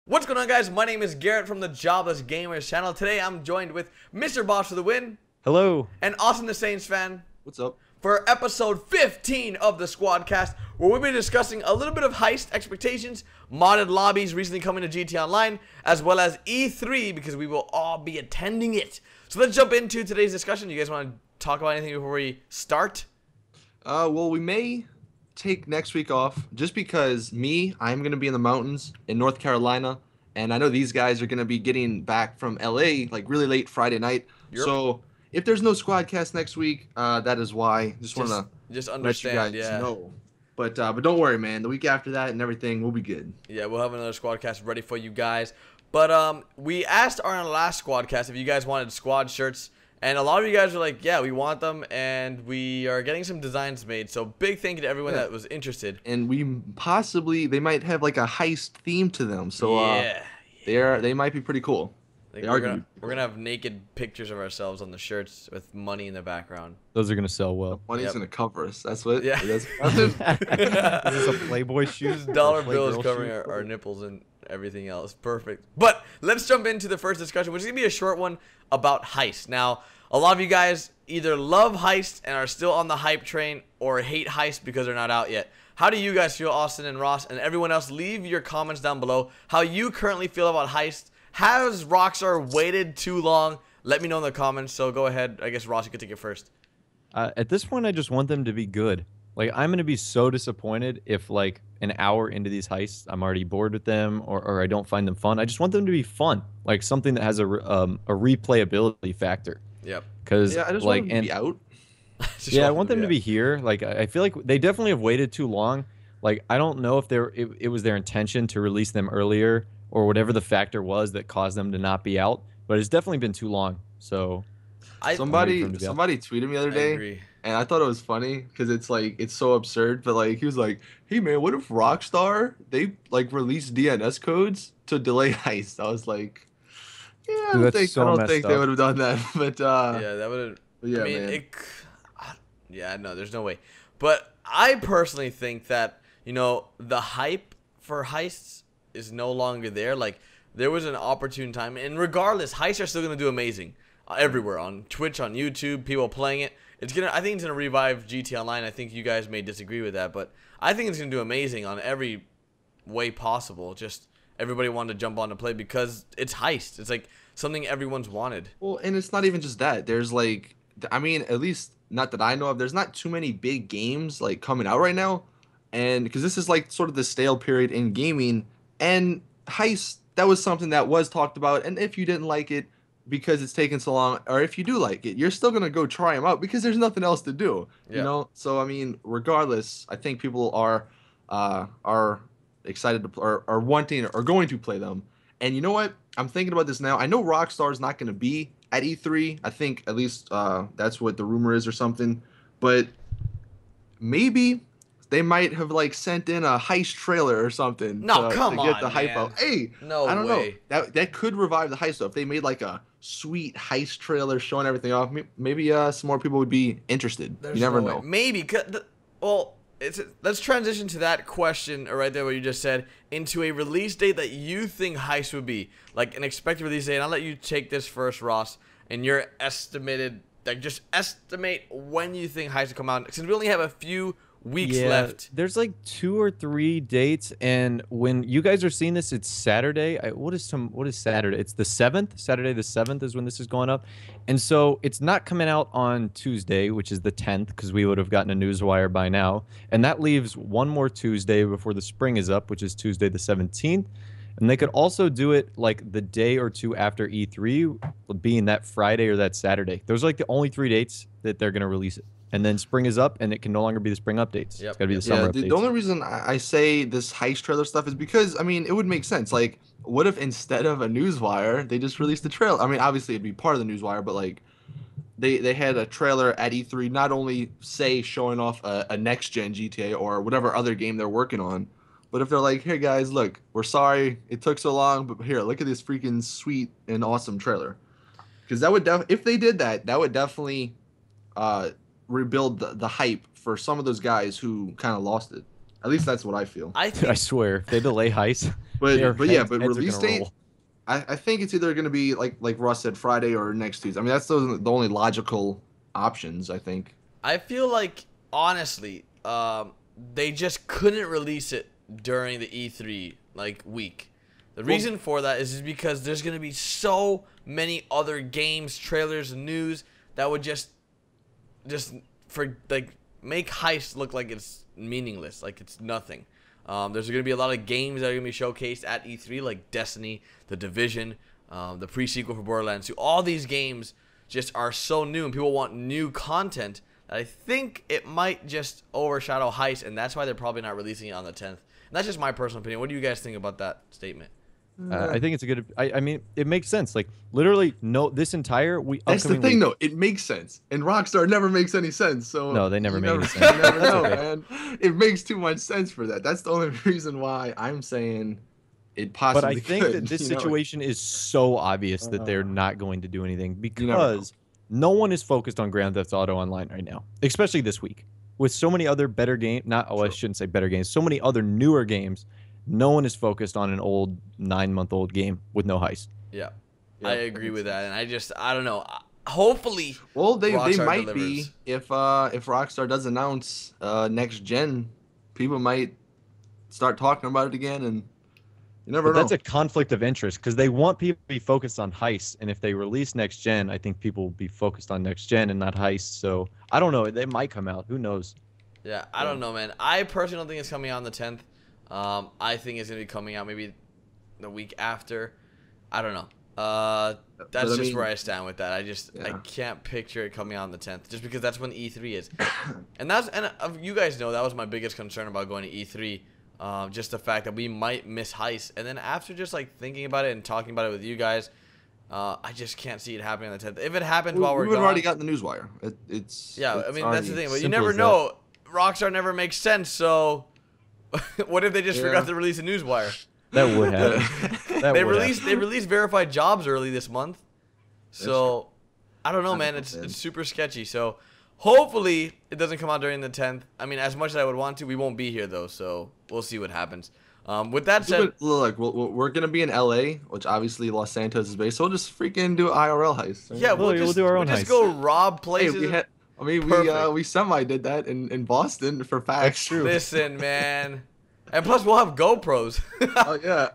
What's going on, guys? My name is Garrett from the Jobless Gamers channel. Today I'm joined with Mr. Boss for the win. Hello. And Austin the Saints fan. What's up? For episode 15 of the SquadCast, where we'll be discussing a little bit of Heist expectations, modded lobbies recently coming to GT Online, as well as E3, because we will all be attending it. So let's jump into today's discussion. You guys want to talk about anything before we start? Well, we may take next week off just because I'm going to be in the mountains in North Carolina, and I know these guys are going to be getting back from LA like really late Friday night. Yep. So if there's no SquadCast next week, that is why. Just want to understand, let you guys know. But don't worry, man. The week after that and everything, we'll be good. Yeah, we'll have another SquadCast ready for you guys. But we asked our last SquadCast if you guys wanted squad shirts. And a lot of you guys were like, yeah, we want them, and we are getting some designs made. So big thank you to everyone that was interested. And they might have like a heist theme to them. So they might be pretty cool. We're gonna have naked pictures of ourselves on the shirts with money in the background. Those are gonna sell well. Money's gonna cover us. That's what. Yeah. That's Is this a Playboy shoes? Dollar bills covering our nipples and everything else. Perfect. But let's jump into the first discussion, which is gonna be a short one about Heist. Now, a lot of you guys either love Heist and are still on the hype train, or hate Heist because they're not out yet. How do you guys feel, Austin and Ross, and everyone else? Leave your comments down below how you currently feel about Heist. Has Rockstar waited too long? Let me know in the comments. So go ahead. I guess, Ross, you could take it first. At this point, I just want them to be good. Like, I'm going to be so disappointed if, like, an hour into these heists, I'm already bored with them, or I don't find them fun. I just want them to be fun. Like, something that has a replayability factor. Yep. Because, I just like, want them to be out. Yeah, I want them to be here. Like, I feel like they definitely have waited too long. Like, I don't know if it was their intention to release them earlier, or whatever the factor was that caused them to not be out, but it's definitely been too long. So somebody tweeted me the other day, and I thought it was funny because it's so absurd. But like, he was like, "Hey man, what if Rockstar they like released DNS codes to delay Heist?" I was like, "Yeah, I don't think they would have done that." But yeah, that would have. Yeah, I mean, man. Yeah, no, there's no way. But I personally think that, you know, the hype for Heists is no longer there. Like, there was an opportune time, and regardless, Heists are still gonna do amazing everywhere, on Twitch, on YouTube, people playing it. I think it's gonna revive GT Online. I think you guys may disagree with that, but I think it's gonna do amazing on every way possible. Just everybody wanted to jump on to play because it's Heist. It's like something everyone's wanted. Well, and it's not even just that. There's like, I mean, at least not that I know of, there's not too many big games like coming out right now, and because this is like sort of the stale period in gaming. And Heist, that was something that was talked about, and if you didn't like it because it's taken so long, or if you do like it, you're still gonna go try them out because there's nothing else to do, you know. So I mean, regardless, I think people are excited to are wanting or going to play them. And you know what? I'm thinking about this now. I know Rockstar is not going to be at E3. I think at least that's what the rumor is or something. But maybe they might have like sent in a Heist trailer or something to get the hype out. Hey, no, I don't know. That could revive the Heist though. If they made like a sweet Heist trailer showing everything off, maybe some more people would be interested. You never know. Maybe. Well, let's transition to that question right there, what you just said, into a release date that you think Heist would be, like an expected release date. And I'll let you take this first, Ross, and your estimated, like, just estimate when you think Heist will come out, since we only have a few weeks left. There's like 2 or 3 dates, and when you guys are seeing this, it's Saturday. What is Saturday? It's the 7th. Saturday the 7th is when this is going up, and so it's not coming out on Tuesday, which is the 10th, because we would have gotten a newswire by now, and that leaves one more Tuesday before the spring is up, which is Tuesday the 17th. And they could also do it like the day or two after E3, being that Friday or that Saturday. Those are like the only 3 dates that they're going to release it. And then spring is up, and it can no longer be the spring updates. It's got to be the summer updates. The only reason I say this Heist trailer stuff is because, I mean, it would make sense. Like, what if instead of a newswire, they just released a trailer? I mean, obviously, it'd be part of the newswire, but, like, they had a trailer at E3, not only, say, showing off a next-gen GTA or whatever other game they're working on, but if they're like, hey, guys, look, we're sorry it took so long, but here, look at this freaking sweet and awesome trailer. Because that would if they did that, that would definitely rebuild the hype for some of those guys who kind of lost it. At least that's what I feel. I I think swear, if they delay Heist, But their but yeah, heads but are release gonna date. roll. I think it's either going to be like Russ said, Friday or next Tuesday. I mean, that's the only logical options, I think. I feel like honestly, they just couldn't release it during the E3 like week. The reason for that is because there's gonna be so many other games, trailers, and news that would just for like make Heist look like it's meaningless, like it's nothing. There's gonna be a lot of games that are gonna be showcased at E3, like Destiny, The Division, the pre-sequel for Borderlands 2. All these games just are so new, and people want new content. I think it might just overshadow Heist, and that's why they're probably not releasing it on the 10th. And that's just my personal opinion. What do you guys think about that statement? I think it's a good. I mean, it makes sense. Like literally, no, this entire week. That's the thing, though. It makes sense, and Rockstar never makes any sense. So No, they never made any sense. You never know, okay. man. It makes too much sense for that. That's the only reason why I'm saying it possibly. But I think could, that this you know? situation is so obvious that they're not going to do anything never know. because no one is focused on Grand Theft Auto Online right now, especially this week. With so many other better games, I shouldn't say better games, so many other newer games, no one is focused on an old 9-month-old game with no Heist. Yeah, Yeah, I agree with that, and I don't know. Hopefully, Well, they Rockstar might delivers. be if Rockstar does announce next gen, people might start talking about it again, and you never But know. that's a conflict of interest because they want people to be focused on Heist, and if they release next gen, I think people will be focused on next gen and not Heist. So I don't know. They might come out. Who knows? Yeah, I don't know, man. I personally don't think it's coming out on the 10th. I think it's gonna be coming out maybe the week after. I don't know. That's I just mean, where I stand with that. I yeah. can't picture it coming out on the 10th, just because that's when E3 is. And you guys know that was my biggest concern about going to E3. Just the fact that we might miss Heist, and then after just like thinking about it and talking about it with you guys, I just can't see it happening on the 10th. If it happens while we're we would have gone, already gotten the newswire. It's yeah. I mean, that's the thing. But you simple never as know. Rockstar never makes sense. So, what if they just Yeah. forgot to release a newswire? That would happen. That They would released verified jobs early this month. So, I don't know, I man. don't It's know, man. super sketchy. So, hopefully it doesn't come out during the 10th. I mean, as much as I would want to, we won't be here though. So, we'll see what happens. With that said, Look, we're gonna be in LA, which obviously Los Santos is based. So we'll just freaking do an IRL heist. yeah, we'll do our own just heist. go rob Hey, places. Perfect. we semi did that in Boston for facts. That's true. Listen, man. And plus, we'll have GoPros. Oh yeah.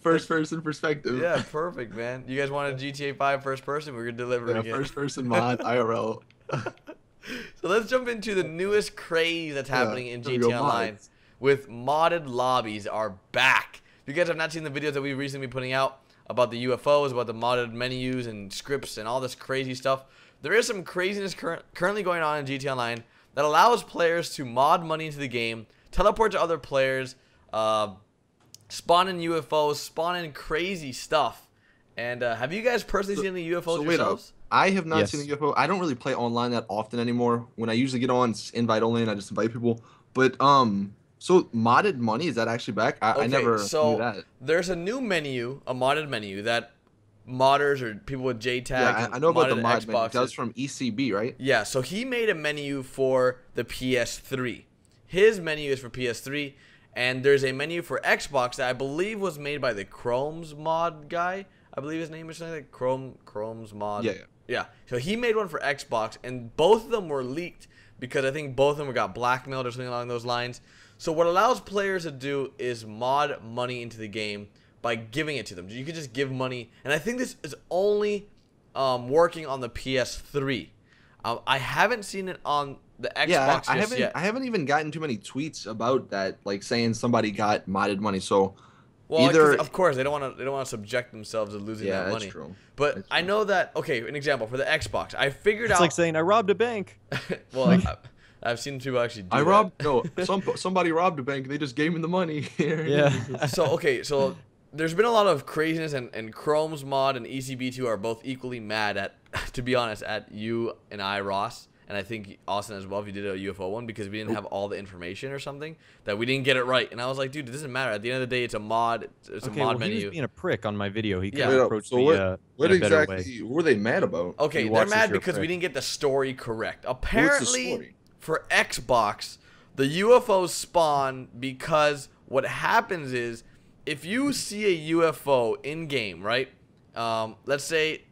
First person perspective. Yeah, perfect, man. You guys wanted GTA 5 first person? We're gonna deliver it Yeah, again. first person mod IRL. So let's jump into the newest craze that's happening in there we go, GTA Online. mods. With modded lobbies are back. If you guys have not seen the videos that we've recently been putting out about the UFOs, about the modded menus and scripts and all this crazy stuff, there is some craziness currently going on in GTA Online that allows players to mod money into the game, teleport to other players, spawn in UFOs, spawn in crazy stuff. And have you guys personally seen any UFOs wait up. yourselves? I have not Yes. seen a UFO. I don't really play online that often anymore. When I usually get on, it's invite only, and I just invite people. But so modded money, is that actually back? I never knew that. There's a new menu, a modded menu that modders or people with JTAG. Yeah, I know about the modded mod menu. Xboxes. That was from ECB, right? Yeah, so he made a menu for the PS3. His menu is for PS3, and there's a menu for Xbox that I believe was made by the Chrome's mod guy. I believe his name is something like Chrome's mod. Yeah. Yeah. So he made one for Xbox, and both of them were leaked because I think both of them got blackmailed or something along those lines. So what allows players to do is mod money into the game by giving it to them. You can just give money, and I think this is only working on the PS3. I haven't seen it on the Xbox Yeah, just yet. I haven't even gotten too many tweets about that, like saying somebody got modded money. So Well, either 'cause of course they don't want to subject themselves to losing Yeah, that that's money. true. But That's I true. know that. Okay, an example for the Xbox. I figured It's out. like saying I robbed a bank. Well, I've seen people actually do I that. robbed somebody robbed a bank. They just gave me the money. Yeah. So okay, so there's been a lot of craziness, and Chrome's mod and ECB2 are both equally mad at, to be honest, at you and I, Ross, and I think Austin as well, if you did a UFO one, because we didn't have all the information or something, that we didn't get it right. And I was like, dude, it doesn't matter. At the end of the day, it's a mod. It's Okay, a mod well, he menu. was being a prick on my video. He could Yeah. have Wait up, approached so me what in a better exactly way. were they mad about? Okay, You they're watch this, mad you're a because we prick. didn't get the story correct. What's the Apparently, story? for Xbox, The UFOs spawn because what happens is if you see a UFO in game, right? Let's say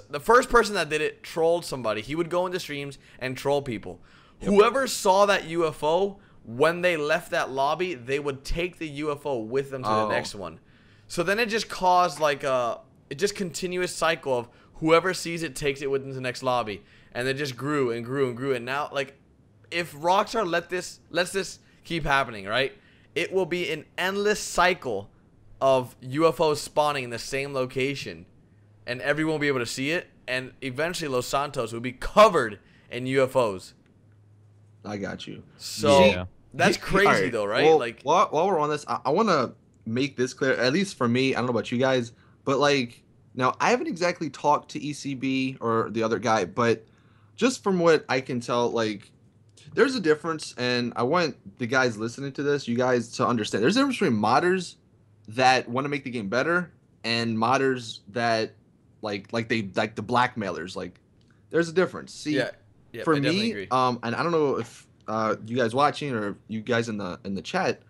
the first person that did it trolled somebody. He would go into streams and troll people. Yep. Whoever saw that UFO, when they left that lobby, they would take the UFO with them to the next one. So then it just caused like a continuous cycle of whoever sees it takes it within the next lobby, and it just grew and grew and grew. And now, like, if Rockstar lets this keep happening, right, it will be an endless cycle of UFOs spawning in the same location, and everyone will be able to see it, and eventually Los Santos will be covered in UFOs. I got you. So that's crazy, though, right? Well, like, while we're on this, I want to make this clear, at least for me. I don't know about you guys, but like, now I haven't exactly talked to ECB or the other guy, but just from what I can tell, like, there's a difference, and I want the guys listening to this, you guys, to understand. There's a difference between modders that want to make the game better and modders that like the blackmailers. Like, there's a difference. See, for me, and I don't know if you guys watching or you guys in the chat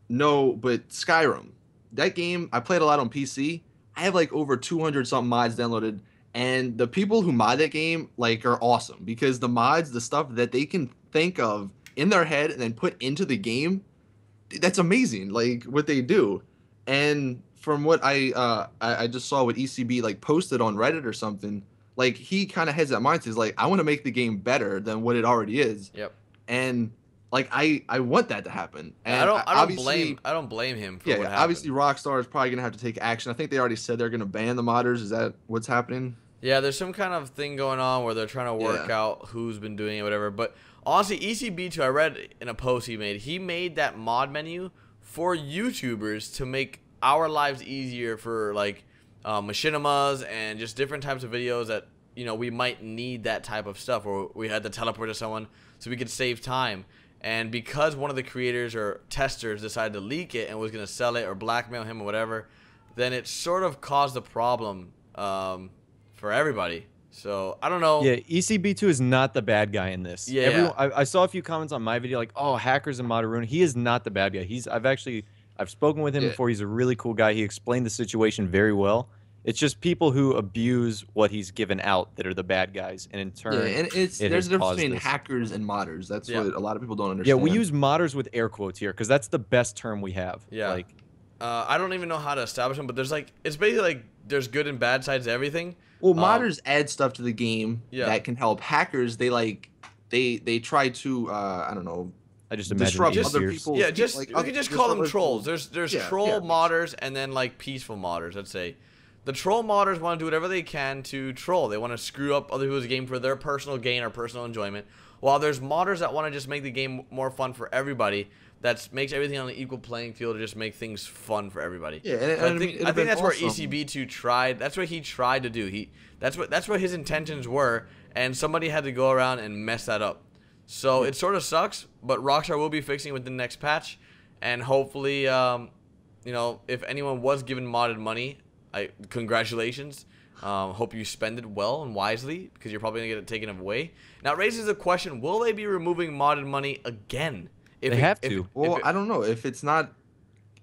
know, but Skyrim, that game, I played a lot on PC. I have like over 200 something mods downloaded, and the people who mod that game like are awesome, because the mods, the stuff that they can think of in their head and then put into the game, that's amazing, like what they do. And from what I just saw what ECB like posted on Reddit or something, like he kind of has that mindset, is like, I want to make the game better than what it already is. Yep. And like I want that to happen. And I don't blame him for what happened. Obviously Rockstar is probably gonna have to take action. I think they already said they're gonna ban the modders. Is that what's happening? Yeah, there's some kind of thing going on where they're trying to work out who's been doing it, whatever. But honestly, ECB2, I read in a post he made that mod menu for YouTubers to make our lives easier for like machinimas and just different types of videos that, you know, we might need that type of stuff, or we had to teleport to someone so we could save time. And because one of the creators or testers decided to leak it and was going to sell it or blackmail him or whatever, then it sort of caused a problem for everybody. So I don't know. Yeah, ECB2 is not the bad guy in this. Yeah. Everyone, I saw a few comments on my video like, oh, hackers and Moderuna. He is not the bad guy. I've spoken with him before. He's a really cool guy. He explained the situation very well. It's just people who abuse what he's given out that are the bad guys, and in turn, and there's a difference between hackers and modders. That's what a lot of people don't understand. Yeah, we use modders with air quotes here because that's the best term we have. Yeah. Like, I don't even know how to establish them, but there's like, it's basically like there's good and bad sides to everything. Well, modders add stuff to the game that can help. Hackers, they try to I don't know. I just imagine disrupt other people. Yeah, just like, we could just call them trolls. There's troll modders and then like peaceful modders. Let's say the troll modders want to do whatever they can to troll. They want to screw up other people's game for their personal gain or personal enjoyment. While there's modders that want to just make the game more fun for everybody. That makes everything on an equal playing field to just make things fun for everybody. Yeah, and I think that's where ECB2 tried. That's what he tried to do. That's what his intentions were, and somebody had to go around and mess that up. So it sort of sucks, but Rockstar will be fixing it with the next patch, and hopefully, you know, if anyone was given modded money, congratulations. Hope you spend it well and wisely, because you're probably gonna get it taken away. Now it raises the question: will they be removing modded money again? They have to. Well, I don't know if it's not.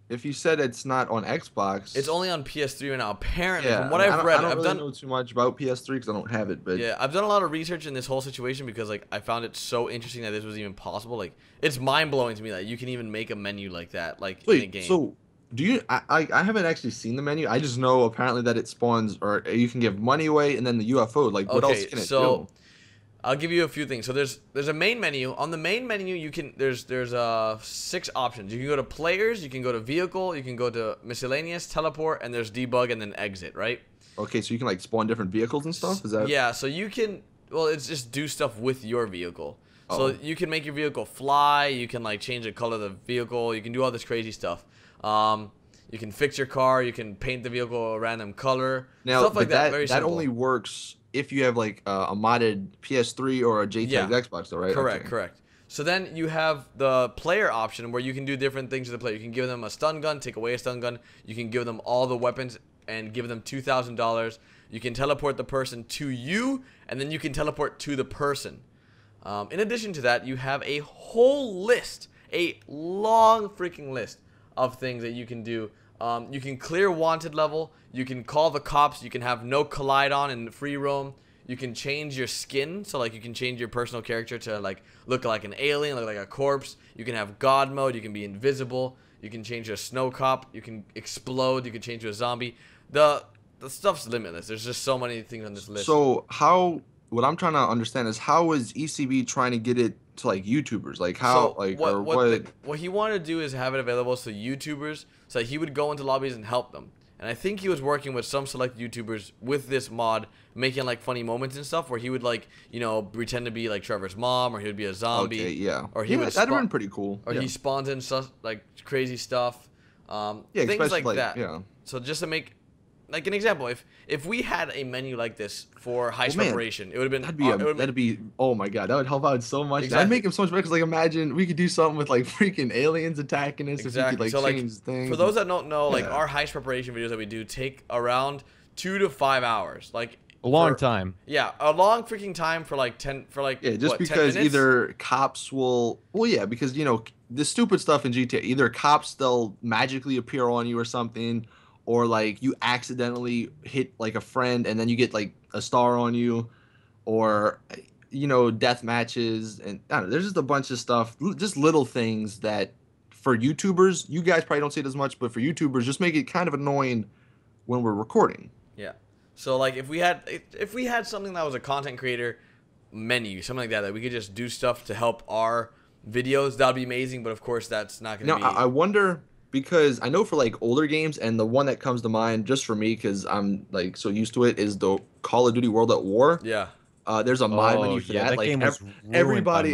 If you said it's not on Xbox, it's only on PS3 right now. Apparently, from what I've read, I don't know too much about PS3 because I don't have it. But yeah, I've done a lot of research in this whole situation because like I found it so interesting that this was even possible. Like, it's mind blowing to me that you can even make a menu like that, like in a game. So do you? I haven't actually seen the menu. I just know apparently that it spawns, or you can give money away, and then the UFO. Like, what else can it do? I'll give you a few things. So there's a main menu. On the main menu, you can there's 6 options. You can go to players, you can go to vehicle, you can go to miscellaneous, teleport, and there's debug and then exit, right? Okay, so you can like spawn different vehicles and stuff. Is that? Yeah. So you can. Well, it's just do stuff with your vehicle. So you can make your vehicle fly. You can like change the color of the vehicle. You can do all this crazy stuff. You can fix your car. You can paint the vehicle a random color. Now, stuff like that. Very simple. That only works if you have like a modded PS3 or a JTAG Xbox, though, right? Correct. So then you have the player option where you can do different things to the player. You can give them a stun gun, take away a stun gun. You can give them all the weapons and give them $2,000. You can teleport the person to you, and then you can teleport to the person. In addition to that, you have a whole list, a long freaking list of things that you can do. You can clear wanted level, you can call the cops, you can have no collide on and free roam. You can change your skin, so like you can change your personal character to like look like an alien, look like a corpse. You can have God mode, you can be invisible, you can change your snow cop, you can explode, you can change to a zombie. The stuff's limitless. There's just so many things on this list. So what I'm trying to understand is how is ECB trying to get it to like YouTubers? Like how what he wanted to do is have it available to YouTubers, so he would go into lobbies and help them. And I think he was working with some select YouTubers with this mod, making like funny moments and stuff where he would like, you know, pretend to be like Trevor's mom, or he would be a zombie. Okay, yeah. Or he would that'd have been pretty cool. Or he spawns in stuff like crazy stuff. Things like that. Yeah. So just to make like an example, if we had a menu like this for heist preparation, it would have been that'd be oh my god, that would help out so much. Exactly. That'd make him so much better, because like imagine we could do something with like freaking aliens attacking us. Exactly. If we could like change things. For those that don't know, like our heist preparation videos that we do take around 2 to 5 hours. Like a long time. Yeah, a long freaking time for like 10 just because either cops will because you know the stupid stuff in GTA, either cops they'll magically appear on you or something, or like you accidentally hit like a friend and then you get like a star on you, or you know, death matches, and I don't know, there's just a bunch of stuff, just little things that for YouTubers, you guys probably don't see it as much, but for YouTubers just make it kind of annoying when we're recording. Yeah. So like if we had something that was a content creator menu, something like that we could just do stuff to help our videos, that would be amazing, but of course that's not going to be. I wonder, because I know for like older games, and the one that comes to mind just for me because I'm like so used to it, is the Call of Duty World at War. Yeah. There's a mod menu for that. Like game was everybody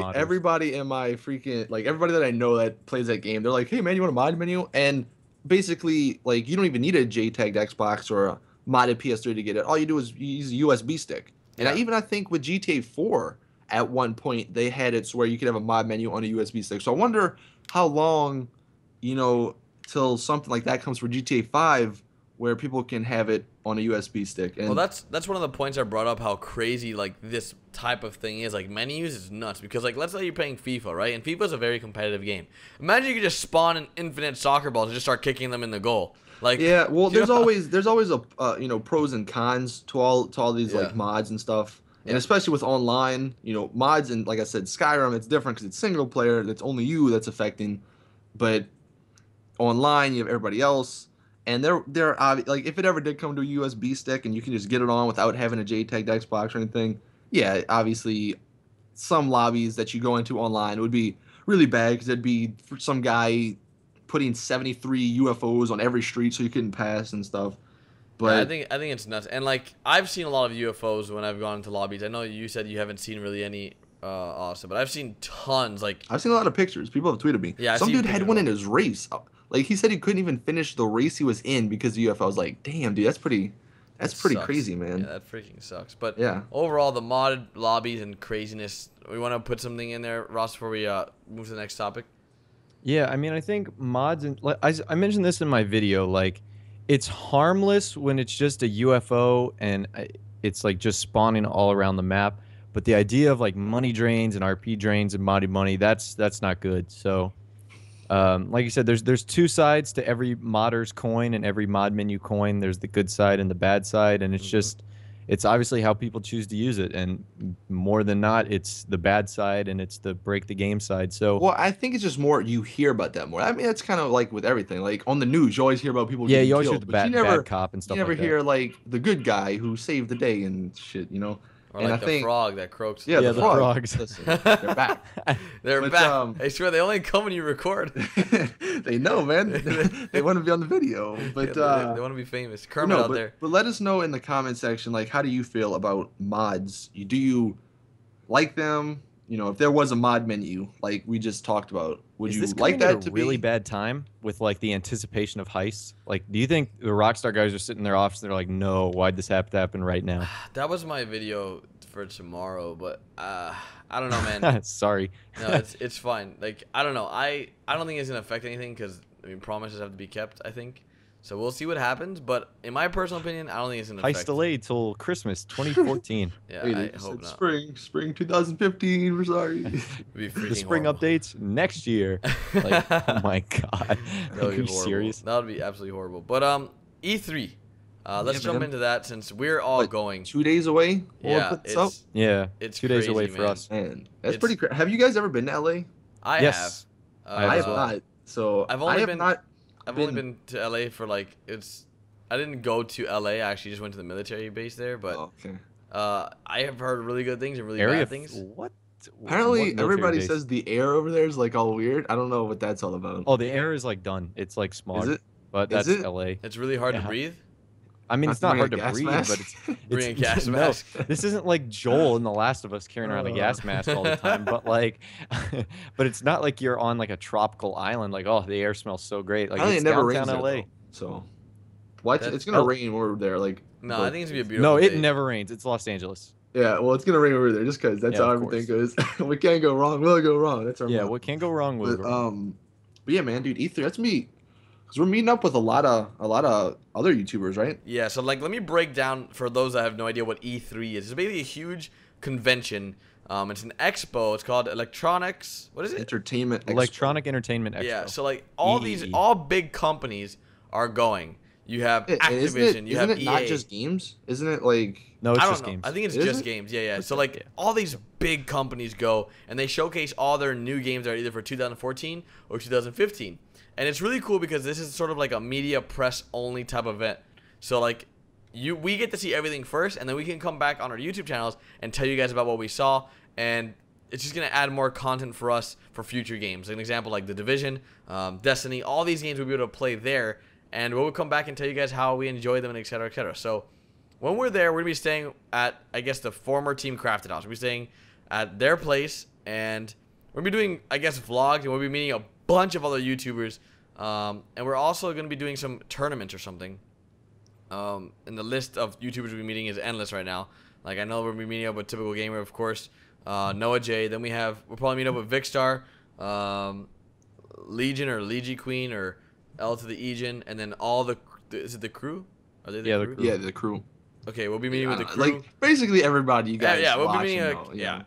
in my freaking like everybody that I know that plays that game, they're like, hey man, you want a mod menu? And basically like you don't even need a JTAG'd Xbox or a modded PS3 to get it. All you do is use a USB stick. And I think with GTA 4 at one point they had it where you could have a mod menu on a USB stick. So I wonder how long, you know, till something like that comes for GTA 5 where people can have it on a USB stick. And well, that's one of the points I brought up, how crazy like this type of thing is. Like menus is nuts, because like let's say you're playing FIFA, right? And FIFA's a very competitive game. Imagine you could just spawn an infinite soccer ball and just start kicking them in the goal. Like yeah, well there's always a you know, pros and cons to all these like mods and stuff. And especially with online, you know, mods, and like I said, Skyrim, it's different because it's single player. That's only you that's affecting. But online, you have everybody else. And they're like, if it ever did come to a USB stick and you can just get it on without having a JTAG Xbox or anything, yeah, obviously some lobbies that you go into online would be really bad, because there'd be some guy putting 73 UFOs on every street so you couldn't pass and stuff. But yeah, I think it's nuts. And like I've seen a lot of UFOs when I've gone into lobbies. I know you said you haven't seen really any awesome, but I've seen tons. Like I've seen a lot of pictures. People have tweeted me. Yeah, some dude had one in his race. Like he said he couldn't even finish the race he was in because of UFO. I was like, damn, dude, that's pretty crazy, man. Yeah, that freaking sucks. But yeah, overall, the modded lobbies and craziness. We want to put something in there, Ross, before we move to the next topic. Yeah, I mean, I think mods, and like I mentioned this in my video, like it's harmless when it's just a UFO and it's like just spawning all around the map. But the idea of like money drains and RP drains and modded money, that's not good. So, like you said, there's two sides to every modder's coin and every mod menu coin. There's the good side and the bad side, and it's just, it's obviously how people choose to use it. And more than not, it's the bad side and it's the break the game side. So, well, I think it's just more you hear about that more. I mean, it's kind of like with everything. Like on the news, you always hear about people getting you always killed, hear the bad cop and stuff like that. You never hear like the good guy who saved the day and shit, you know. Or like the frog that croaks. Yeah, the frogs. Listen, they're back. They're back. I swear they only come when you record. They know, man. They want to be on the video, but they want to be famous. Kermit out there. But let us know in the comment section, like, how do you feel about mods? Do you like them? You know, if there was a mod menu, like we just talked about, would you like that to be? Really bad time with like the anticipation of heists? Like, do you think the Rockstar guys are sitting in their office and they're like, no, why'd this have to happen right now? That was my video for tomorrow, but I don't know, man. Sorry. No, it's fine. Like, I don't know. I don't think it's gonna affect anything, because I mean, promises have to be kept, I think. So we'll see what happens. But in my personal opinion, I don't think it's gonna Heist affect. delayed till Christmas 2014. Yeah, Wait, I it hope said not. spring 2015. We're sorry. It'd be The freaking spring horrible. updates next year. Like, oh my god. That would Are be you horrible. serious? That would be absolutely horrible. But E3. Let's Yeah, jump man. into that since we're all What, going. 2 days away. Yeah, What's up? Yeah. it's 2 days crazy, away for man. us. Man, that's It's- pretty. Have you guys ever been to LA? I Yes. have. I have I as have well. not. So I've only I have been- not. I've only been to LA for like I didn't go to LA. I actually just went to the military base there, but Oh, okay. I have heard really good things and really Area bad f- things. What? Apparently, What military everybody base? says the air over there is like all weird. I don't know what that's all about. Oh, the air is like done. It's like smog. Is it? But Is that's it? LA. It's really hard to Yeah. breathe. I mean, Not it's to not bring hard a to gas breathe, mask? but it's Bring a gas no, mask. this isn't like Joel in The Last of Us carrying around a gas mask all the time, but like, but it's not like you're on like a tropical island. Like, oh, the air smells so great. Like, Apparently it's it never downtown rains there, LA. though, so why? That's- It's gonna Oh. rain when we're there. Like No, but- I think it's gonna be a beautiful. No, it day. never rains. It's Los Angeles. Yeah, well, it's gonna rain over there just because that's Yeah, how of everything goes. We can't go wrong. Will go wrong? That's our Yeah, motto. what can go wrong will But go wrong. but yeah, man, dude, E3. That's me. Cause we're meeting up with a lot of other YouTubers, right? Yeah, so like let me break down for those that have no idea what E3 is. It's basically a huge convention. It's an expo. It's called Electronics. What is it? Entertainment. Expo. Electronic Entertainment Expo. Yeah, so like all EEE. big companies are going. You have Yeah, and Activision, you have isn't it EA. not just games? Isn't it like? No, it's I don't just know. games. I think it's Is just it? games. Yeah, yeah. So like all these big companies go and they showcase all their new games that are either for 2014 or 2015. And it's really cool because this is sort of like a media press only type event. So like we get to see everything first, and then we can come back on our YouTube channels and tell you guys about what we saw, and it's just gonna add more content for us for future games. An example like The Division, Destiny, all these games we'll be able to play there, and we'll come back and tell you guys how we enjoy them and etc. etc. So when we're there, we're gonna be staying at, I guess, the former Team Crafted house. We'll be staying at their place, and we're gonna be doing, I guess, vlogs, and we'll be meeting a bunch of other YouTubers, and we're also gonna be doing some tournaments or something. And the list of YouTubers we'll be meeting is endless right now. Like, I know we're gonna be meeting up with Typical Gamer, of course, Noah J. Then we'll probably meet up with Vicstar, Legion or Legie Queen or L to the Egan, and then is it the crew? Are they the Yeah, crew? the Yeah, the crew. Okay, we'll be meeting with the crew. Like basically everybody you Yeah, guys. yeah, we'll be watch, meeting you know, yeah.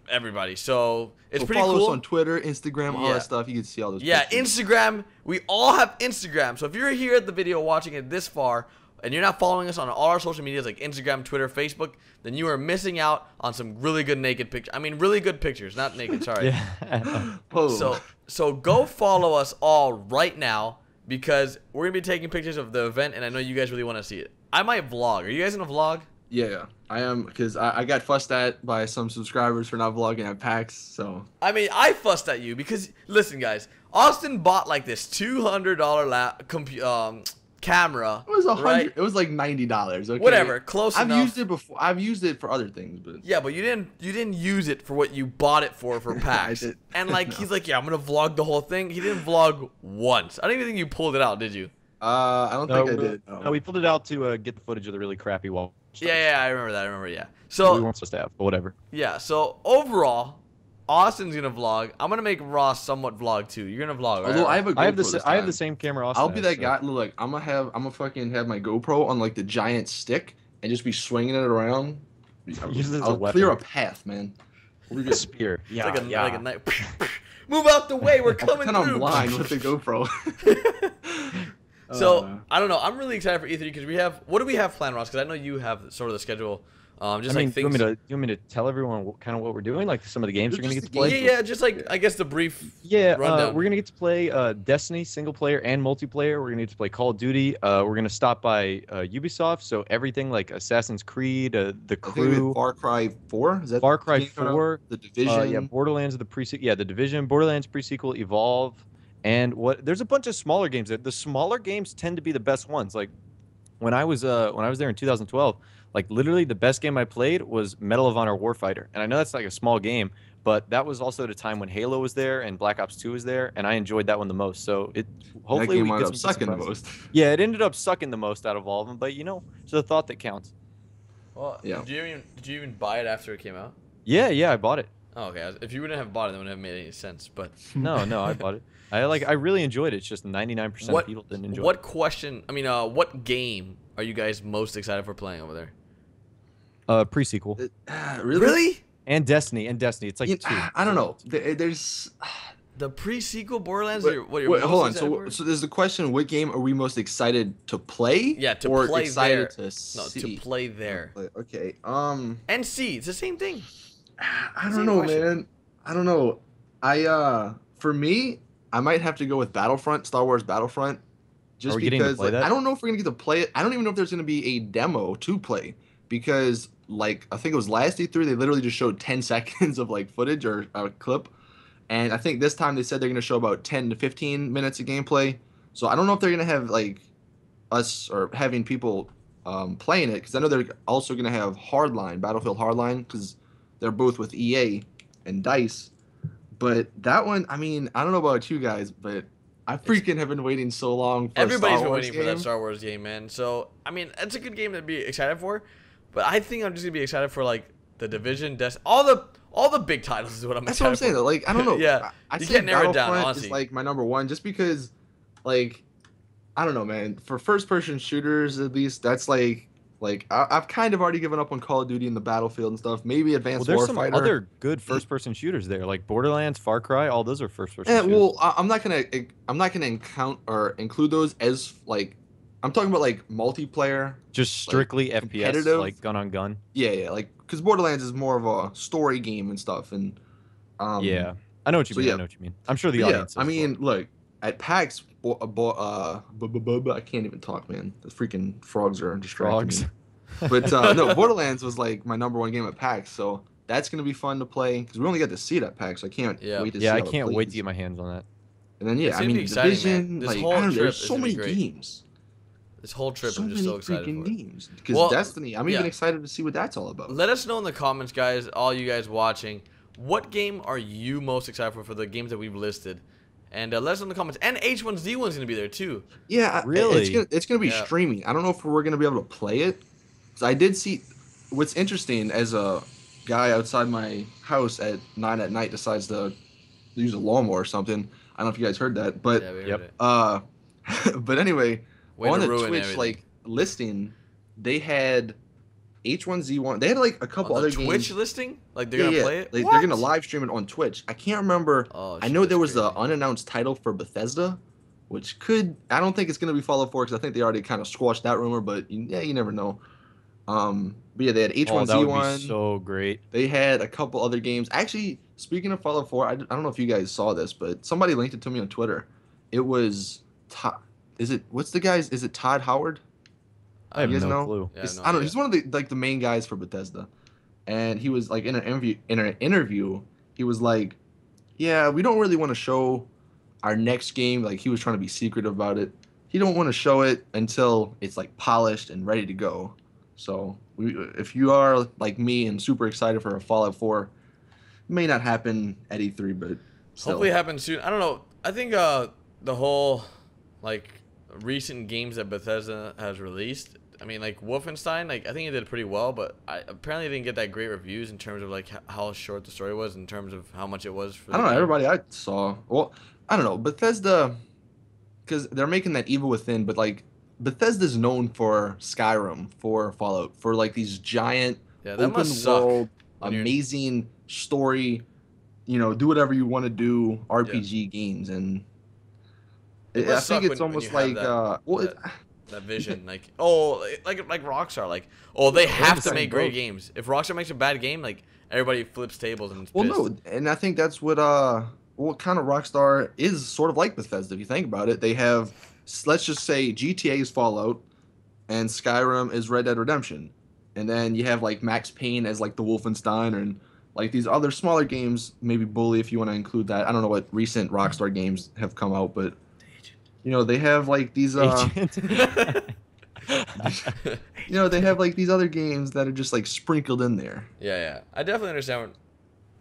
everybody. So it's So pretty follow cool. us on Twitter, Instagram, all Yeah. that stuff. You can see all those. Yeah, pictures. Instagram. We all have Instagram. So if you're here at the video watching it this far and you're not following us on all our social medias like Instagram, Twitter, Facebook, then you are missing out on some really good naked pictures. I mean, really good pictures, not naked. Sorry. Yeah. Whoa. So go follow us all right now because we're gonna be taking pictures of the event, and I know you guys really want to see it. I might vlog. Are you guys gonna vlog? Yeah, I am because I got fussed at by some subscribers for not vlogging at PAX. So I mean, I fussed at you because listen, guys. Austin bought like this $200 camera. it was $100. right? It was like $90. Okay. Whatever, close I've enough. used it before. I've used it for other things, but Yeah, but you didn't use it for what you bought it for PAX. did. And like No. he's like, yeah, I'm gonna vlog the whole thing. He didn't vlog once. I don't even think you pulled it out, did you? I don't think I did. No, we pulled it out to get the footage of the really crappy wall. Yeah, I remember that. I remember, yeah. We So weren't supposed to have, but whatever. yeah, so overall, Austin's gonna vlog. I'm gonna make Ross somewhat vlog too. You're gonna vlog, right? Although I have a GoPro I have this I have time. the same camera. Austin I'll be has, that so- guy. Look, I'm gonna fucking have my GoPro on like the giant stick and just be swinging it around. Use it as a I'll weapon. clear a path, man. We're good. Spear. It's Yeah, like a, yeah. like a knife. Move out the way. We're I'll coming pretend I'm through. blind with the GoPro. So I don't know. I'm really excited for E3 because we have. What do we have planned, Ross? Because I know you have sort of the schedule. Just I mean, like do you things. want me to tell everyone kind of what we're doing? Like some of the games Just you're gonna get to the play? games. Yeah, just like I guess the brief. Yeah, rundown. we're gonna get to play Destiny single player and multiplayer. We're gonna get to play Call of Duty. We're gonna stop by Ubisoft, so everything like Assassin's Creed, the I think we Crew, did Far Cry 4. Is that Far the Cry game coming out? 4, The Division. yeah, Borderlands, the Division, Borderlands pre-sequel, Evolve, and there's a bunch of smaller games. The smaller games tend to be the best ones. Like when I was there in 2012. Like literally the best game I played was Medal of Honor Warfighter. And I know that's like a small game, but that was also at a time when Halo was there and Black Ops 2 was there, and I enjoyed that one the most. So hopefully that game we wound get up some sucking the surprises. most. Yeah, it ended up sucking the most out of all of them, but you know, it's the thought that counts. Well, Yeah. Did you even buy it after it came out? Yeah, I bought it. Oh, okay. If you wouldn't have bought it, that wouldn't have made any sense. But No, I bought it. I really enjoyed it. It's just 99% of people didn't enjoy what it. what game are you guys most excited for playing over there? Pre-sequel. Really? And Destiny. It's like 2. I don't know. There's The pre-sequel Borderlands. Wait, hold on. So So there's the question: what game are we most excited to play? Yeah, to or play excited there. to see? To play there. Okay. And see, it's the same thing. I don't know, man. I don't know. For me, I might have to go with Battlefront, Star Wars Battlefront, just because like, I don't know if we're gonna get to play it. I don't even know if there's gonna be a demo to play because like I think it was last E3 they literally just showed 10 seconds of like footage or a clip, and I think this time they said they're gonna show about 10 to 15 minutes of gameplay. So I don't know if they're gonna have like us or having people playing it because I know they're also gonna have Battlefield Hardline because they're both with EA and DICE. But that one, I mean, I don't know about you guys, but I freaking have been waiting so long for Everybody's been waiting for that Star Wars game, man. So, I mean, it's a good game to be excited for. But I think I'm just going to be excited for, like, The Division, all the big titles is what I'm excited for. That's what I'm saying, though. Like, I don't know. Yeah. I You say can't narrow it down, Battlefront honestly. is, like, my number one just because, like, I don't know, man. For first-person shooters, at least, that's, like I've kind of already given up on Call of Duty and the Battlefield and stuff. Maybe Advanced Well, there's Warfighter. some other good first-person shooters there, like Borderlands, Far Cry. All those are first-person shooters. Well, I'm not gonna count or include those as like I'm talking about like multiplayer, just strictly like, FPS, competitive. like gun on gun. Yeah, like because Borderlands is more of a story game and stuff, and yeah, I know what you mean. yeah. I know what you mean. I'm sure the But audience. Yeah, I mean, look at PAX. I can't even talk, man. The freaking frogs are distracting me. But no, Borderlands was like my number one game at PAX, so that's gonna be fun to play because we only got to see it at PAX. So I can't wait to see. Yeah, I how it can't wait to plays. get my hands on that. And then It's I gonna mean, be exciting, Division, man. This like whole I don't know, trip there's is so gonna be many great. games. This whole trip, So I'm just many so excited freaking for it. games. Because Well, Destiny, I'm even excited to see what that's all about. Let us know in the comments, guys, all you guys watching, what game are you most excited for the games that we've listed? And let us know in the comments. And H1Z1's going to be there, too. Yeah, really? It's gonna be streaming. I don't know if we're gonna be able to play it. 'Cause I did see. What's interesting as a guy outside my house at 9 at night decides to use a lawnmower or something. I don't know if you guys heard that, but Yeah, we heard it. but anyway, Way on to the ruin Twitch everything. like listing, they had H1Z1. They had like a couple On other the games. Twitch listing? Like, they're going to play it? Like, What? they're gonna live stream it on Twitch. I can't remember. Oh, I shit, know there that's was the crazy. unannounced title for Bethesda, which could. I don't think it's gonna be Fallout 4 because I think they already kind of squashed that rumor. But yeah, you never know. But yeah, they had H1Z1. That would be so great. They had a couple other games. Actually, speaking of Fallout 4, I don't know if you guys saw this, but somebody linked it to me on Twitter. It was what's the guy's? Is it Todd Howard? I have You guys no know? clue. Yeah, It's- no I don't know. idea. He's one of the main guys for Bethesda, and he was like in an interview. He was like, "Yeah, we don't really want to show our next game." Like he was trying to be secretive about it. He don't want to show it until it's like polished and ready to go. So if you are like me and super excited for a Fallout 4, it may not happen at E3, but still. Hopefully it happens soon. I don't know. I think the whole, like, recent games that Bethesda has released, I mean, like, Wolfenstein, like, I think it did pretty well, but apparently it didn't get that great reviews in terms of, like, how short the story was, in terms of how much it was for the I don't know. game. Everybody I saw, well, I don't know. Bethesda, because they're making that Evil Within, but like Bethesda's known for Skyrim, for Fallout, for like these giant Yeah, that open must suck world, when you're- amazing story. You know, do whatever you want to do RPG games, and It I must suck think it's when almost you have like that- that vision, like, oh, like Rockstar, like, oh, they have to same make great boat. games. If Rockstar makes a bad game, like, everybody flips tables and is well, pissed. no, and I think that's what kind of Rockstar is sort of like Bethesda. If you think about it, they have, let's just say GTA is Fallout, and Skyrim is Red Dead Redemption, and then you have like Max Payne as like the Wolfenstein, and like these other smaller games, maybe Bully if you want to include that. I don't know what recent Rockstar games have come out, but you know they have like these Agent. you know they have like these other games that are just like sprinkled in there. Yeah, I definitely understand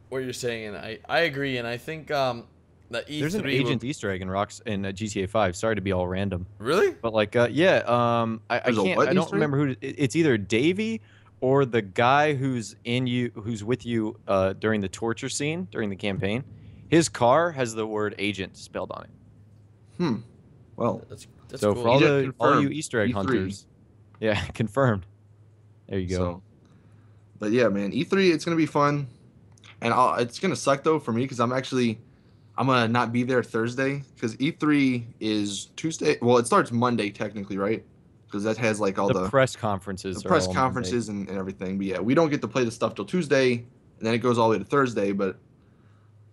what you're saying, and I agree, and I think that E3 There's an agent Easter egg in GTA 5. Sorry to be all random, Really? but like I There's a can't. what I don't Easter egg? remember who. It's either Davy or the guy who's with you during the torture scene during the campaign, his car has the word agent spelled on it. Well, that's so cool. for all you Easter egg E3. hunters, yeah, confirmed. There you go. So, but yeah, man, E3, it's gonna be fun, and it's gonna suck though for me because I'm gonna not be there Thursday because E3 is Tuesday. Well, it starts Monday technically, right? Because that has like all the press conferences, and everything. But yeah, we don't get to play the stuff till Tuesday, and then it goes all the way to Thursday. But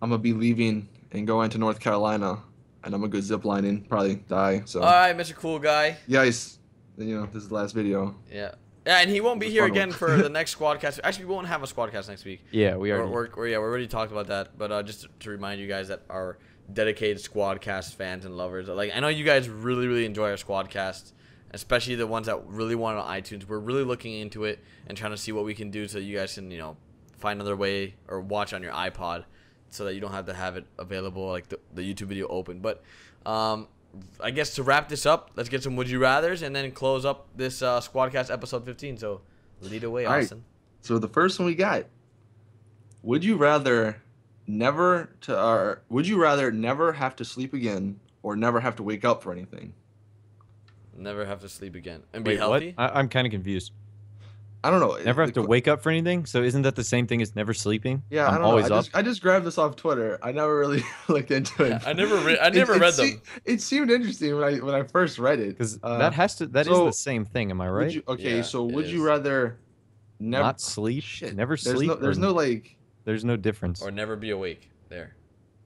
I'm gonna be leaving and going to North Carolina, and I'm gonna go ziplining, probably die. So. All right, Mr. Cool Guy. Yes, you know this is the last video. Yeah. Yeah, and he won't be here again for the next SquadCast. Actually, we won't have a SquadCast next week. Yeah, we are. We already talked about that. But just to remind you guys that are dedicated SquadCast fans and lovers, like I know you guys really enjoy our SquadCast, especially the ones that really want it on iTunes. We're really looking into it and trying to see what we can do so you guys can, find another way or watch on your iPod, so that you don't have to have it available like the YouTube video open. But I guess to wrap this up, let's get some Would You Rathers and then close up this SquadCast episode 15. So lead away, Austin. Right. So the first one we got: would you rather never have to sleep again, or never have to wake up for anything? Never have to sleep again and be Wait, healthy. what? I'm kind of confused. I don't know. Never have to wake up for anything. So isn't that the same thing as never sleeping? Yeah, I'm I don't always know. up. I just grabbed this off Twitter. I never really looked into it. Yeah, I never read them. It seemed interesting when I first read it. Because that is the same thing. Am I right? Would you rather never not sleep? Shit. Never sleep. There's no difference. Or never be awake. There.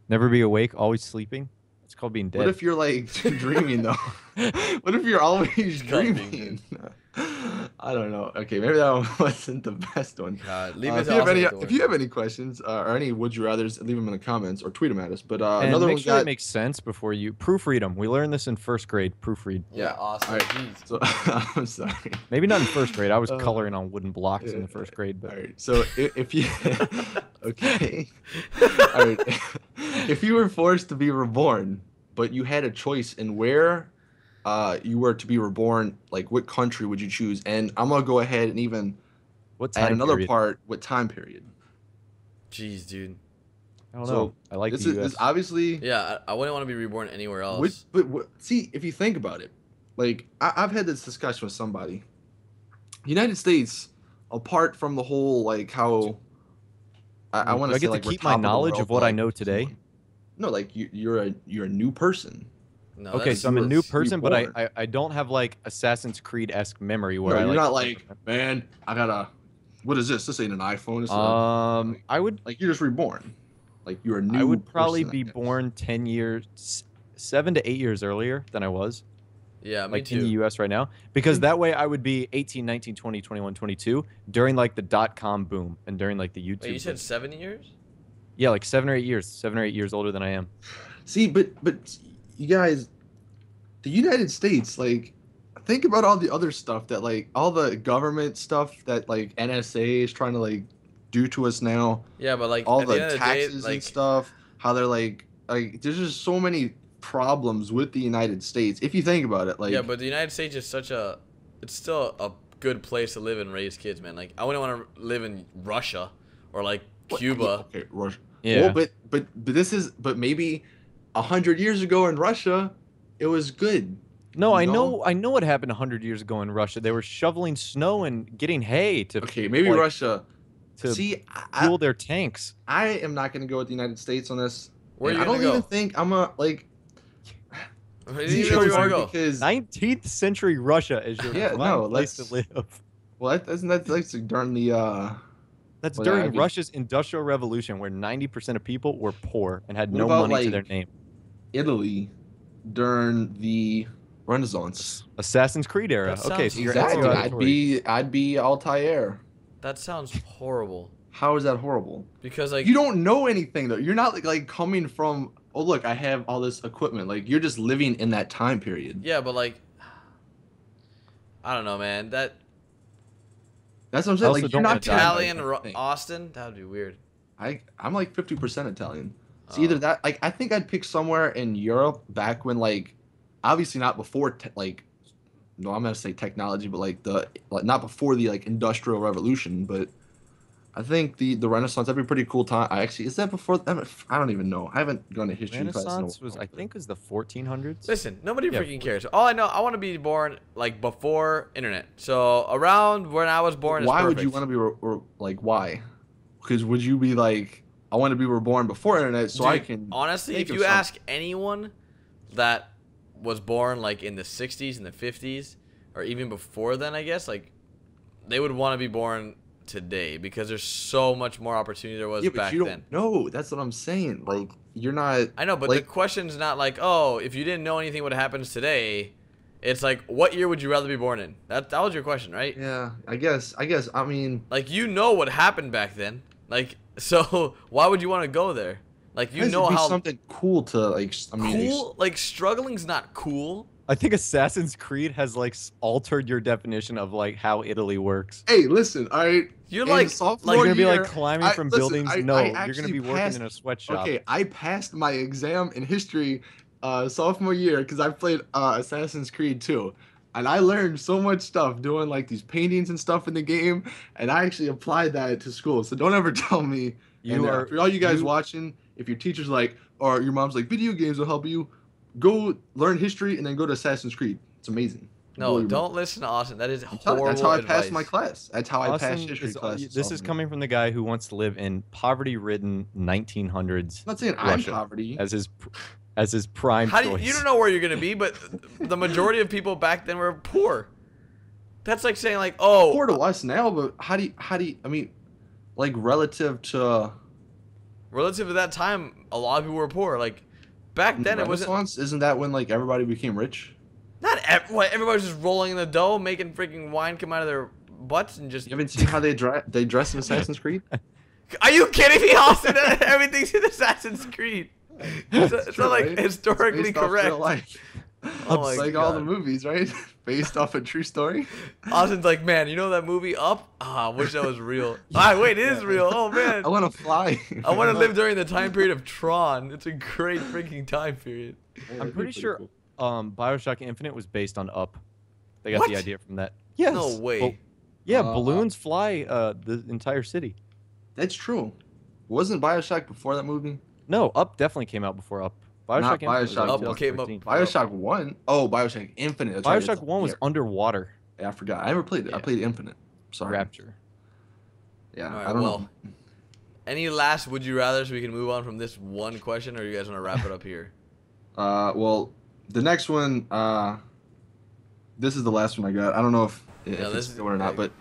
Never be awake, always sleeping. It's called being dead. What if you're like dreaming though? What if you're always dreaming? I don't know. Okay, maybe that one wasn't the best one. If you have any questions or any would you rather's, leave them in the comments or tweet them at us. But another make one sure it makes sense before you proofread them. We learned this in first grade. Proofread. Yeah, awesome. All right. So I'm sorry. Maybe not in first grade. I was coloring on wooden blocks in the first grade. But all right. So if you okay, all right. If you were forced to be reborn, but you had a choice in where you were to be reborn, like what country would you choose? And I'm gonna go ahead and even add another part. What time period? Jeez, dude. I don't know. I like the US. This obviously. Yeah, I wouldn't want to be reborn anywhere else. See, if you think about it, like I've had this discussion with somebody. United States, apart from the whole like how I want to say, like, keep my knowledge of what I know today. No, like you're a new person. No, okay, so I'm a new person, but I don't have like Assassin's Creed-esque memory where you're not like, man, I gotta. What is this? This ain't an iPhone. I would like you're just reborn. Like you're a new. I would probably be born 7 to 8 years earlier than I was. Yeah, me like too. In the US right now, because that way I would be 18, 19, 20, 21, 22 during like the .com boom and during like the YouTube. Wait, you said boom. 7 years? Yeah, like 7 or 8 years. 7 or 8 years older than I am. See, but you guys, the United States, like, think about all the other stuff that, like, all the government stuff that, like, NSA is trying to, like, do to us now. Yeah, but, like, all at the end of taxes day, like, and stuff, how they're, like, there's just so many problems with the United States, if you think about it. Like, yeah, but the United States is it's still a good place to live and raise kids, man. Like, I wouldn't want to live in Russia or, like, Cuba. Okay, Russia. Yeah. Well, but maybe 100 years ago in Russia, it was good. No, I know what happened 100 years ago in Russia. They were shoveling snow and getting hay to. Okay, maybe like, Russia. To fuel their tanks. I am not going to go with the United States on this. Where are you I don't even think I'm a like. Where do you want to go? Because 19th century Russia is your place to live. Well, isn't that like during the? That's during Russia's Industrial Revolution, where 90% of people were poor and had no money to their name. Italy, during the Renaissance, Assassin's Creed era. Okay, so exactly. I'd be Altair. That sounds horrible. How is that horrible? Because like you don't know anything though. You're not like coming from. Oh look, I have all this equipment. Like you're just living in that time period. Yeah, but like, I don't know, man. That's what I'm saying. Like you're not Italian, Austin. That would be weird. I'm like 50% Italian. It's either that. Like I think I'd pick somewhere in Europe back when like, obviously not before like no, I'm gonna say technology, but like not before the like industrial revolution, but I think the Renaissance, that'd be a pretty cool time. I actually, is that before? I don't even know. I haven't gone to history class in a Renaissance while, was, I think, was the 1400s. Listen, nobody Yeah, freaking cares. All I know, I want to be born like before internet. So around when I was born is Why would perfect. you want to be like why? Because would you be like, I want to be reborn before internet so I Dude, can honestly, think if of you something. ask anyone that was born like in the 60s and the 50s or even before then, I guess, like they would want to be born today because there's so much more opportunity there was Yeah, but back you don't then. know. That's what I'm saying. Like you're not. I know, but like, the question's not like, oh, if you didn't know anything what happens today. It's like, what year would you rather be born in? That was your question, right? yeah, I guess. I mean, Like, you know what happened back then. Like, so why would you want to go there? Like, you know how something cool to like. I mean, cool. Like, struggling's not cool. I think Assassin's Creed has like altered your definition of like how Italy works. hey, listen. All right. You're in like sophomore You're gonna be like year, climbing from buildings. I No, you're gonna actually be working passed- in a sweatshop. Okay, I passed my exam in history sophomore year because I played Assassin's Creed 2. And I learned so much stuff doing like these paintings and stuff in the game, and I actually applied that to school. So don't ever tell me. For all you guys watching, if your teacher's like, or your mom's like, video games will help you, go learn history and then go to Assassin's Creed. It's amazing. No, don't listen to Austin. That is I'm telling you, horrible that's how I advice. passed my class. That's how I passed Austin history class. this is coming from the guy who wants to live in poverty-ridden 1900s. I'm not saying I'm Russia poverty. as his prime How do choice. you don't know where you're gonna be, but the majority of people back then were poor. That's like saying like, oh, Poor to us now, but how do you, I mean, like relative to relative to that time, a lot of people were poor. Like back then, it wasn't. Renaissance? Isn't that when like everybody became rich? Not what everybody was just rolling in the dough, making freaking wine come out of their butts and just. You haven't seen how they dress in Assassin's Creed? Are you kidding me, Austin? Everything's in Assassin's Creed. It's not like right? historically Based off real correct. life. Oh my It's like God. all the movies, right? Based off a true story. Austin's like, man, you know that movie Up? Ah, I wish that was real. Ah, wait, it is real. Oh man, I want to fly. I want to live during the time period of Tron. It's a great freaking time period. I'm pretty sure BioShock Infinite was based on Up. They got What? the idea from that. Yes. No way. Well, yeah, balloons fly the entire city. That's true. Wasn't BioShock before that movie? No, Up definitely came out before Up. BioShock Not Infinite was BioShock. like Up came up. 2013. BioShock 1? Oh, BioShock Infinite. That's right, BioShock that's- 1 was yeah. underwater. Yeah, I forgot. I never played it. I Yeah. played Infinite. Sorry. Rapture. Yeah, All right, I don't well, know. Any last would you rather so we can move on from this one question, or you guys want to wrap it up here? Well, the next one, this is the last one I got. I don't know if this it's is still or not, big. but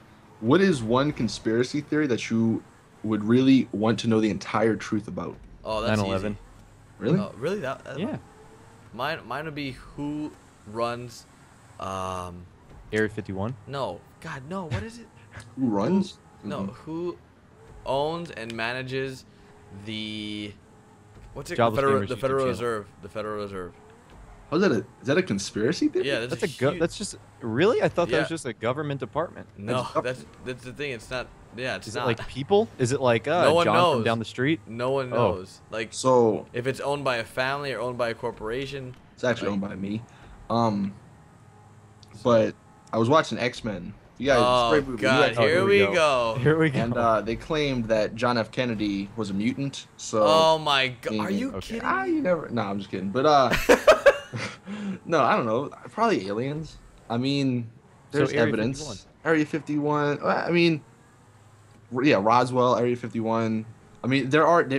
what is one conspiracy theory that you would really want to know the entire truth about? Oh, that's 9/11. easy. Really? Oh, really? That Yeah. Mine would be who runs. Area 51. No. God, no. What is it? Who runs? No. Who owns and manages the what's it? Jobless Gamers The YouTube Federal channel. Reserve. The Federal Reserve. How's that? Is that a conspiracy theory? Yeah, That's huge- that's just really. I thought that Yeah. was just a government department. No, that's the thing. It's not. Yeah, it's Is not. it like people? Is it like No one John knows. from down the street? No one Oh. knows. Like So if it's owned by a family or owned by a corporation. it's actually owned by me. But I was watching X-Men. You guys, it's a Oh great movie. You God! guys- Here we go. Here we go. And they claimed that John F. Kennedy was a mutant. So Oh my God! Are you Okay. kidding? you never. No, I'm just kidding. But no, I don't know. Probably aliens. I mean, there's Area evidence. 51. Area 51. I mean, yeah, Roswell, Area 51. I mean,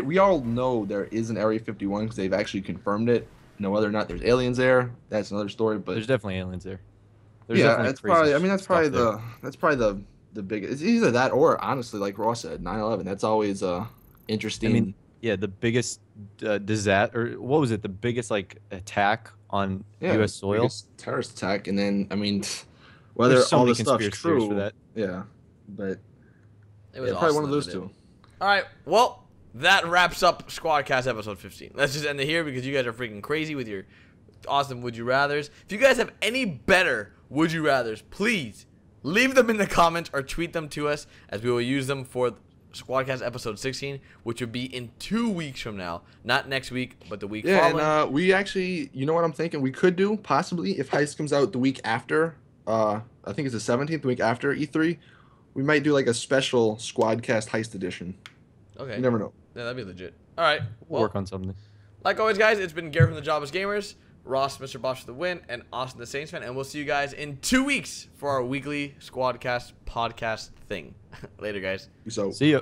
we all know there is an Area 51 because they've actually confirmed it. Now, whether or not there's aliens there, that's another story. But There's definitely aliens there. There's yeah, definitely that's crazy probably. I mean, that's stuff probably there. the biggest. It's either that or honestly, like Ross said, 9/11. That's always interesting. I mean, yeah, the biggest disaster, or what was it? The biggest like attack on U.S. soil. biggest terrorist attack, and then I mean, whether There's so all many the stuff's conspiracy theories true, for that. yeah, but It was yeah, probably awesome one of that those they did. two. All right. Well, that wraps up SquadCast episode 15. Let's just end it here because you guys are freaking crazy with your awesome would you rathers. If you guys have any better would you rathers, please leave them in the comments or tweet them to us as we will use them for SquadCast episode 16, which would be in 2 weeks from now. Not next week, but the week Yeah, following. and we actually, you know what I'm thinking? We could do possibly if Heist comes out the week after I think it's the 17th week after E3, we might do like a special SquadCast Heist edition. Okay. You never know. Yeah, that'd be legit. All right. We'll work on something. Like always, guys, it's been Garrett from the Jobless Gamers, Ross, Mr. Boss for the win, and Austin the Saints fan, and we'll see you guys in 2 weeks for our weekly SquadCast podcast thing. Later, guys. So. See ya.